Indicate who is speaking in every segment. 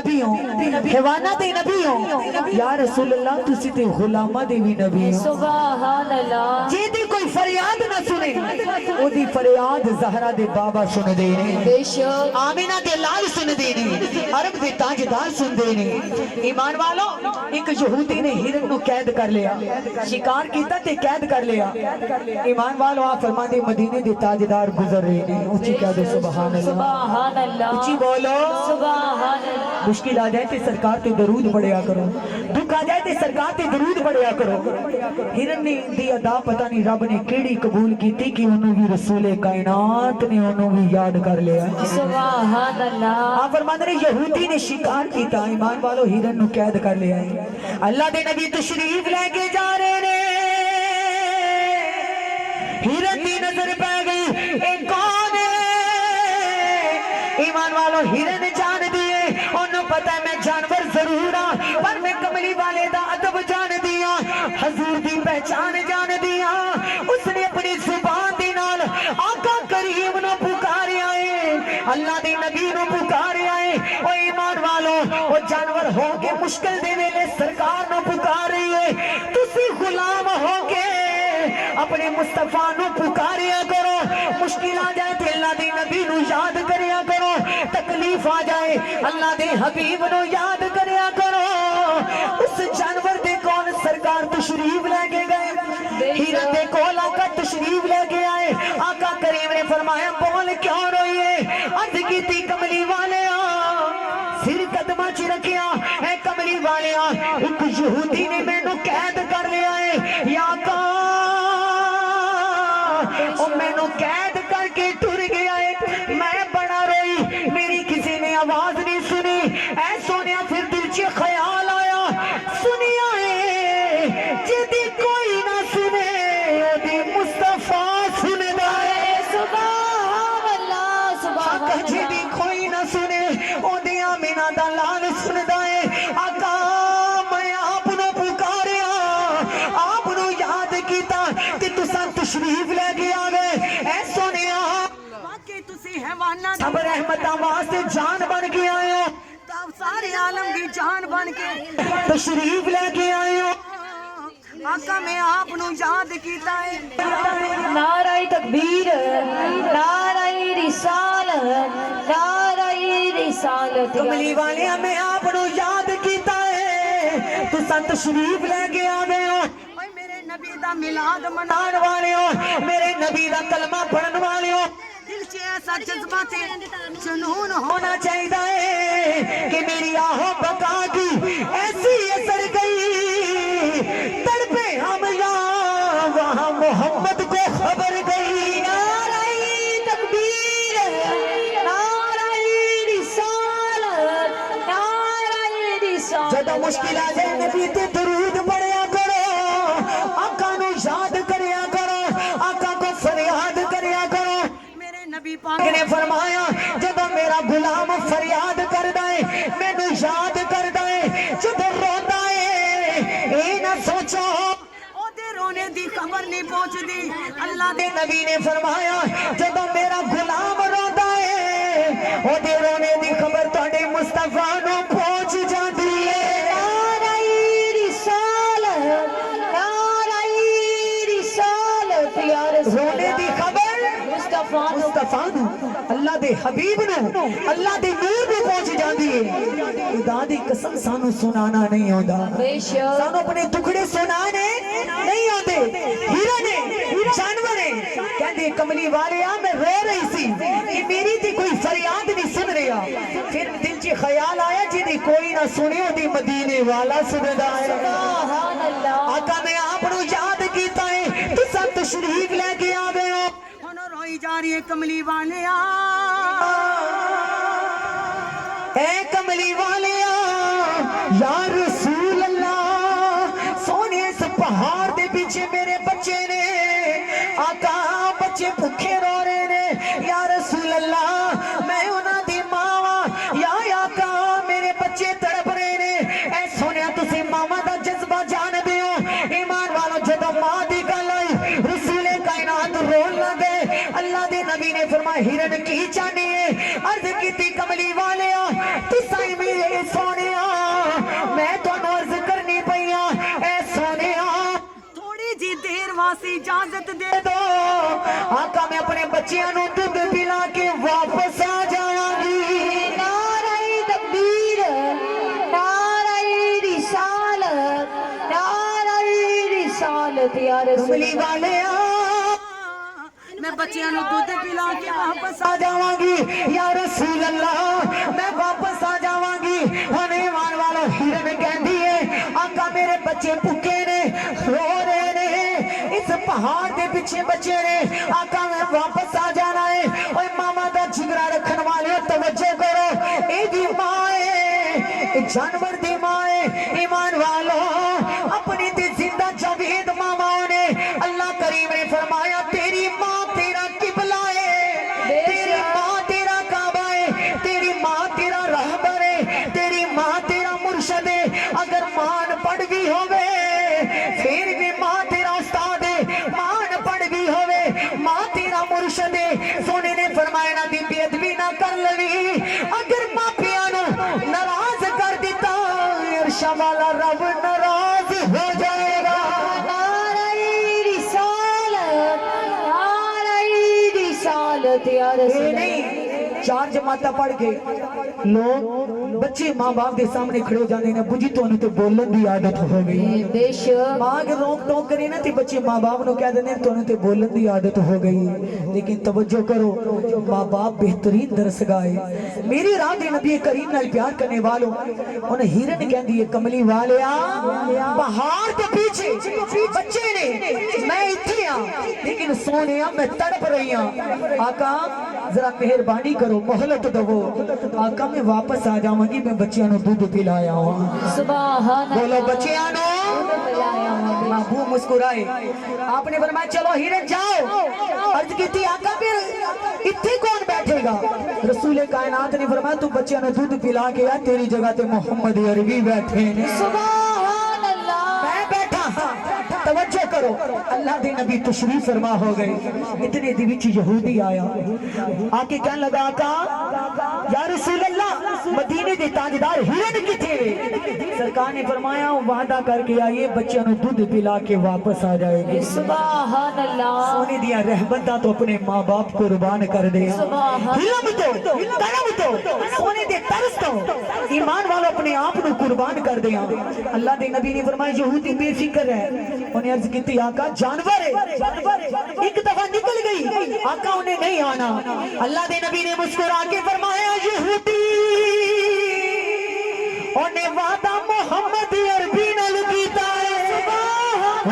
Speaker 1: حیوانہ دے نبی ہوں یا رسول اللہ تسی تے غلامہ دے بھی نبی ہوں
Speaker 2: سبحان اللہ
Speaker 1: جی دی کوئی فریاد نہ سنے او دی فریاد زہرہ دے بابا سن دینے
Speaker 2: بے شک
Speaker 1: آمینہ دے لال سن دینے عرب دے تاجدار سن دینے ایمان والو ایک یہودی نے ہرن نو قید کر لیا شکار کیتا تے قید کر لیا ایمان والو آپ فرما دے مدینے دے تاجدار گزر رہے نے اچھی کہہ دے سبحان اللہ
Speaker 2: سبحان اللہ
Speaker 1: اچھی بولو
Speaker 2: سبحان اللہ
Speaker 1: مشکل آ جائے تے سرکار تے درود پڑھیا کرو دکھ آ جائے تے سرکار تے درود پڑھیا کرو ہرن نے دی ادا پتہ نہیں رب نے کیڑی قبول کیتی کہ انہوں بھی رسول کائنات نے انہوں بھی یاد کر لیا
Speaker 2: سبحان اللہ
Speaker 1: آپ فرماتے ہیں یہودی نے شکار کیتا ایمان والو ہرن نو قید کر لیا ہے اللہ دے نبی تشریف لے کے جا رہے نے ہرن دی نظر پہ گئی اے کون ہے ایمان والو ہرن جان دیے انہوں پتہ ہے میں جانور ضرور ہاں پر میں کملی والے دا ادب جان دیا حضور دی پہچان جان دیا اس نے اپنی زبان دی نال آقا کریم نو پکارے آئے اللہ دی نبی نو پکارے آئے او ایمان والو او جانور ہو کے مشکل دے ویلے سرکار نو پکار رہی ہے تسی غلام ہو کے اپنے مصطفیٰ نو پکاریا کرو مشکل آ جائے تو اللہ دے نبی نو یاد کریا کرو تکلیف آ جائے اللہ دے حبیب نو یاد کریا کرو اس جانور دے کون سرکار تشریف لے کے گئے ہیرن دے کول آقا تشریف لے کے آئے آقا کریم نے فرمایا بول کیوں روئیے عرض کیتی کملی والے سر قدمہ چی رکھیا اے کملی والے ایک یہودی نے میں نو قید کر لیا ہے یا آقا او میں نو قید کر کے ٹر گیا ہے میں بڑا روئی میری کسی نے آواز نہیں سنی اے سونیا پھر دل چے خیال آیا سنیا ہے جدی کوئی نہ سنے دی مصطفیٰ سن دائے
Speaker 2: سبحان اللہ سبحان
Speaker 1: آقا
Speaker 2: اللہ
Speaker 1: جدی کوئی نہ سنے او دی آمینہ دا لال سن دائے آقا میں آپ نو پکاریا آپ نو یاد کیتا کہ تساں تشریف لے کے آگئے اے سونیا
Speaker 3: واقعی تسی حیوانہ
Speaker 1: سب رحمتہ واسطے جان بن کے آئے ہو
Speaker 3: سارے عالم کی جان بن کے
Speaker 1: تشریف لے کے آئے ہو
Speaker 3: آقا میں آپ نو یاد کیتا ہے
Speaker 2: نعرہ تکبیر نعرہ رسالت نعرہ رسالت
Speaker 1: کملی والے ہمیں آپ نو یاد کیتا ہے تو سن تشریف لے کے آگئے ہو
Speaker 3: اوے میرے نبی دا میلاد
Speaker 1: منان والے ہو میرے نبی دا کلمہ پڑھن والے ہو
Speaker 3: دل سے ایسا جذبہ تے جنون
Speaker 1: ہونا چاہیے کہ میری آہو بقا کی ایسی اثر گئی تڑپے ہم یا وہاں محمد کو خبر گئی
Speaker 2: نعرہ تکبیر نعرہ رسالت نعرہ رسالت
Speaker 1: جدہ مشکل آ جائے نبی تے درود پڑھیا کرو آقا نو یاد کریا کرو آقا کو فریاد کریا کرو
Speaker 3: میرے نبی پاک
Speaker 1: نے فرمایا جدہ میرا غلام فریاد کر دائے میں نو یاد کر دائے جدہ روتا ہے اے نہ سوچو
Speaker 3: او دے رونے دی خبر نہیں پہنچ دی اللہ دے
Speaker 1: نبی نے فرمایا جدہ میرا غلام روتا ہے او دے رونے دی خبر توڑے مصطفیٰ نو پہنچ جاتی ہے
Speaker 2: نعرہ رسالت نعرہ رسالت یا رسول
Speaker 1: رونے دی خبر مصطفیٰ نو اللہ دے حبیب نو اللہ دے نور نو پہنچ جاندی ہے خدا دی قسم سانو سنانا نہیں ہوتا
Speaker 2: بے شک
Speaker 1: سانو اپنے ٹکڑے سنانے نہیں ہوتے ہیرن جانور کہتے کملی والے میں رو رہی سی کہ میری تھی کوئی فریاد نہیں سن رہا پھر دل چی خیال آیا جی کوئی نہ سنے ہوتی مدینے والا سندا ہے
Speaker 2: سبحان اللہ
Speaker 1: آقا میں آپ نو یاد کیتا ہے تو سب تشریف لے کے آ گئے ہو
Speaker 3: انہوں روئی جا رہی ہے کملی والے
Speaker 1: اے کملی والے یا رسول اللہ سونے اس پہاڑ دے پیچھے میرے بچے نے آقا بچے بھوکے رو رہے نے یا رسول اللہ میں انہاں دی ماں یا آقا میرے بچے تڑپ رہے نے اے سونے تسی ماما دا جذبہ جان دیو ایمان والو جدو ماں دی گل آئی رسول کائنات رول لگے اللہ دے نبی نے فرمایا ہرن کی چاہنی ہے عرض کی تھی کملی والے تو سائی میں
Speaker 3: सी इजाजत दे
Speaker 1: दो आका मैं अपने बच्चियां नू दूध पिला के वापस आ जावांगी
Speaker 2: नाराए तकबीर नाराए रिसालत या रसूल
Speaker 1: कमली वाले
Speaker 3: मैं बच्चियां नू दूध पिला के वापस
Speaker 1: आ जावांगी या रसूल अल्लाह मैं वापस आ जावांगी हुण ईमान वालो हिरन कहंदी है आका मेरे बच्चे भुखे ने रो रहे ने इस पहाड़ के पीछे बच्चे ने आका मैं वापस आ जाना है ओए मामा दा जिगरा रखन वाले तवज्जो करो ए दी मां है जानवर दी मां है ईमान वालो अपनी दी जिंदा जावेद मामाओं ने अल्लाह करीम ने फरमाया तेरी मां तेरा किबला है तेरी मां तेरा काबा है तेरी मां तेरा रहबर है तेरी मां तेरा मुर्शद है अगर मान पढ़ भी होवे फिर भी मां तेरा उस्ताद है मान पढ़ भी होवे मां तेरा मुर्शद है सोने ने फरमाया ना दी बेअदबी ना कर लवी अगर मापियां नु नाराज कर दिता अर्श वाला रब नाराज हो जाएगा
Speaker 2: या रसूल
Speaker 1: ये नहीं चार जमाता पढ़ के लोग बच्चे माँ बाप के सामने खड़े जाने ने बुझी तो बोलन की आदत हो गई
Speaker 2: बेशक
Speaker 1: माँ अगर रोक टोक करे ना तो बच्चे माँ बाप को कह देने तो बोलन की आदत हो गई लेकिन तवज्जो करो माँ बाप बेहतरीन दरस गाए मेरी राह दे नबी करीम नाल प्यार करने वालों उन्हें हिरन कहती है कमली वाले पहाड़ के पीछे बच्चे ने मैं इतने लेकिन सोने मैं तड़प रही हूँ आका जरा मेहरबानी करो मोहलत दवो आका मैं वापस आ जाऊंगी मैं बच्चियां नु दूध पिलाया हूं
Speaker 2: सुभान
Speaker 1: बोलो बच्चियां नु
Speaker 2: पिलाया हूं
Speaker 1: बाबू मुस्कुराए आपने फरमाया चलो हिरन जाओ अर्ज की थी आका फिर इत्थे कौन बैठेगा रसूल कायनात ने फरमाया तू बच्चियां नु दूध पिला के आ तेरी जगह ते मोहम्मद अरबी बैठे ने
Speaker 2: सुभान अल्लाह
Speaker 1: मैं बैठा तवज्जो करो अल्लाह दे नबी तशरीफ फरमा हो गए इतने दी विच यहूदी आया आके कहने लगा का या रसूल अल्लाह मदीने दे ताजदार हिरन किथे वे सरकार ने फरमाया वादा करके आइए बच्चों नु दूध पिला के वापस आ जाएगी
Speaker 2: सुभान अल्लाह
Speaker 1: सोने दिया रहमतां तो अपने मां बाप कुर्बान कर दे हिलम तो करम तो सोने दे तरस तो ईमान वालों अपने आप नु कुर्बान कर दे अल्लाह दे नबी ने फरमाया यहूदी बेफिक्र है उन्हें अर्ज की आका जानवर है एक दफा निकल गई आका उन्हें नहीं आना अल्लाह दे नबी ने मुस्कुरा के फरमाया यहूदी उन्हें वादा मोहम्मद अरबी नाल कीता है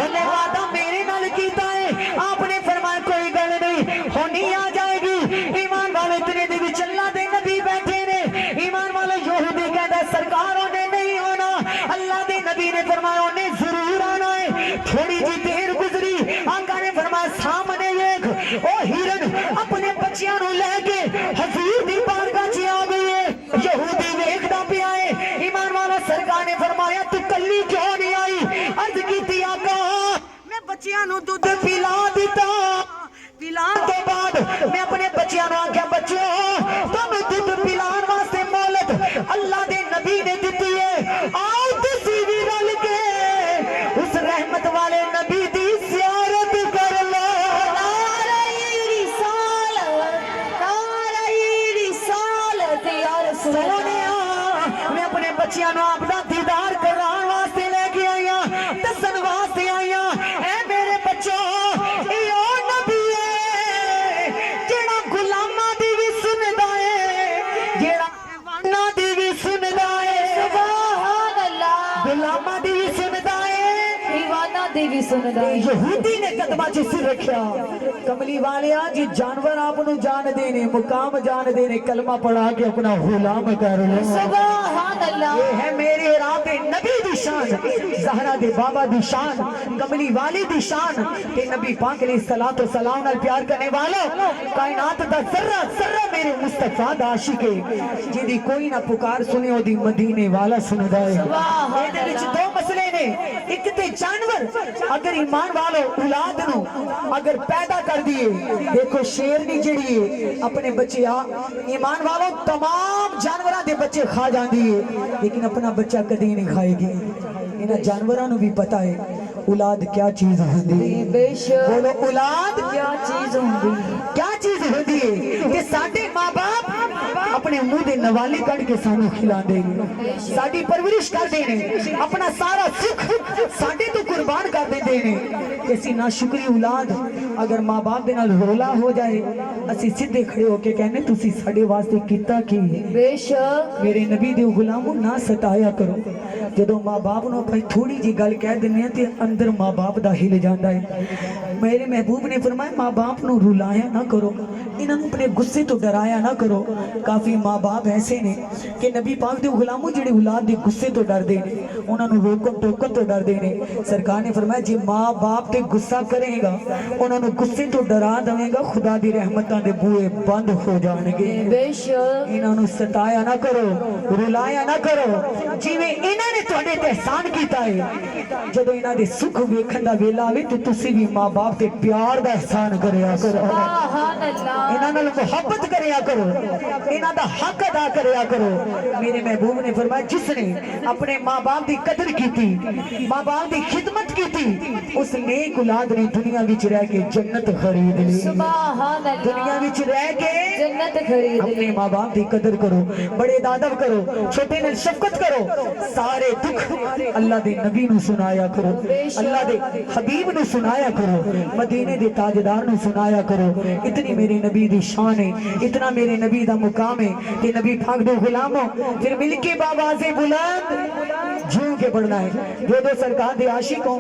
Speaker 1: उन्हें वादा मेरे नाल कीता है आपने फरमाया कोई गल नहीं होनी आ जाएगी ईमान वाले इतने दे विच अल्लाह दे नबी बैठे ने ईमान वाले यहूदी कहता सरकार उन्हें नहीं होना अल्लाह दे नबी ने फरमाया उन्हें जरूर आना है थोड़ी जी देर गुजरी आका ने फरमाया सामने देख ओ हिरन अपने बच्चियां नु लेके हजूर दी बारगाह च आ गई है यहूदी देखदा पिया है ईमान वाला सरकार ने फरमाया तू कल्ली क्यों नहीं आई अर्ज कीती आका
Speaker 3: मैं बच्चियां नू दूध
Speaker 1: पिला दिता
Speaker 3: पिला
Speaker 1: तो बाद मैं अपने बच्चियां नु आख्या बच्चों तुम दूध पिलाने वास्ते मोहलत अल्लाह दे नबी ने दी है आओ तुसी भी रल के उस रहमत वाले नबी दी ज़ियारत कर लो
Speaker 2: नाराए रिसालत या रसूल
Speaker 1: सोनिया मैं अपने बच्चियां नु आपदा दीदार कराने वास्ते लेके आई हां दसन वास्ते आई हां ए मेरे बच्चों यो नबी है जेड़ा गुलामां दी भी सुनदा है जेड़ा ना दी भी सुनदा है
Speaker 2: सुभान अल्लाह
Speaker 1: गुलामां दी भी सुनदा है
Speaker 2: दीवाना देवी सुनदा है
Speaker 1: यहूदी ने कदमा च सिर रखा कमली वाले जी जानवर आप नु जान देने मुकाम जान देने कलमा पढ़ा के अपना गुलाम कर लो
Speaker 2: सुभान अल्लाह
Speaker 1: ये है मेरे राते नबी दी शान ज़हरा दे बाबा दी शान कमली वाली दी शान ते नबी पाक अलैहि सलातो सलाम नाल प्यार करने वालों कायनात दा जर्रा जर्रा मेरे मुस्तफा दा आशिक है जिदी कोई ना पुकार सुने ओदी मदीने वाला सुनदा है ਇਹਦੇ ਵਿੱਚ दो मसले ने एक ते जानवर अगर ईमान वालों औलाद नु अगर पैदा कर दिए देखो शेरनी जेड़ी है अपने बच्चे ईमान वालों तमाम जानवरां दे बच्चे खा जांदी है लेकिन अपना बच्चा कदी नहीं खाएगी इन्हां जानवरां नु भी पता है औलाद क्या चीज होंदी है
Speaker 2: بے شک
Speaker 1: बोलो औलाद
Speaker 2: کیا چیز ہوندی
Speaker 1: क्या चीज होंदी है कि साडे मां बाप अपने मुंह दे नवाले कट के सानू खिलांदे ने साडी परवरिश करदे ने अपना सारा सुख साडे तो कुर्बान कर देंदे ने कि असी ना शुक्री औलाद अगर मां बाप दे नाल रोला हो जाए असी सीधे खड़े होके कहने तुसी साडे वास्ते कीता की है
Speaker 2: بے شک
Speaker 1: मेरे नबी दे गुलामों ना सताया करो जदों मां बाप नु भाई थोड़ी जी गल कह दिन्ने ते अंदर मां बाप दा हिल जांदा है मेरे महबूब ने फरमाया मां बाप नु रुलाया ना करो इन्हां नु अपने गुस्से तो डराया ना करो काफी मां बाप ऐसे ने कि नबी पाक दे गुलामों जेड़े औलाद दे गुस्से तो डरदे ने उन्हां नु रोकन टोकन तो डरदे ने सरकार ने फरमाया जे मां बाप ते गुस्सा करेगा उन्हां नु गुस्से तो डरा देवेगा खुदा दी रहमतां दे बूहे बंद हो जाणगे
Speaker 2: بے شک
Speaker 1: इन्हां नु सताया ना करो रुलाया ना करो जिवें इन्हां ने तुहाडे ते एहसान कीता है जदों इन्हां दे सुख वेखण दा वेला आवे ते तुसी भी मां बाप ते प्यार दा एहसान करिया करो
Speaker 2: سبحان اللہ
Speaker 1: इन्हां नाल मोहब्बत करिया करो इन्हां दा हक अदा करिया करो मेरे महबूब ने फरमाया जिसने अपने मां बाप दी कदर कीती मां बाप दी खिदमत कीती उस नेक औलाद ने दुनिया विच रह के जन्नत खरीद ली
Speaker 2: سبحان
Speaker 1: दुनिया
Speaker 2: اللہ
Speaker 1: विच रह के
Speaker 2: جنت خرید
Speaker 1: अपने माँ बाप की कदर करो बड़े दादब करो छोटे ने शफकत करो सारे दुख अल्लाह दे नबी नु सुनाया करो अल्लाह दे हबीब नु सुनाया करो मदीने दे ताजदार नु सुनाया करो इतनी मेरे नबी दी शान है इतना मेरे नबी दा मुकाम है कि नबी पाक दे गुलामों फिर मिलके बाबा से बुलंद झूम के पढ़ना है जो सरकार दे आशिक हो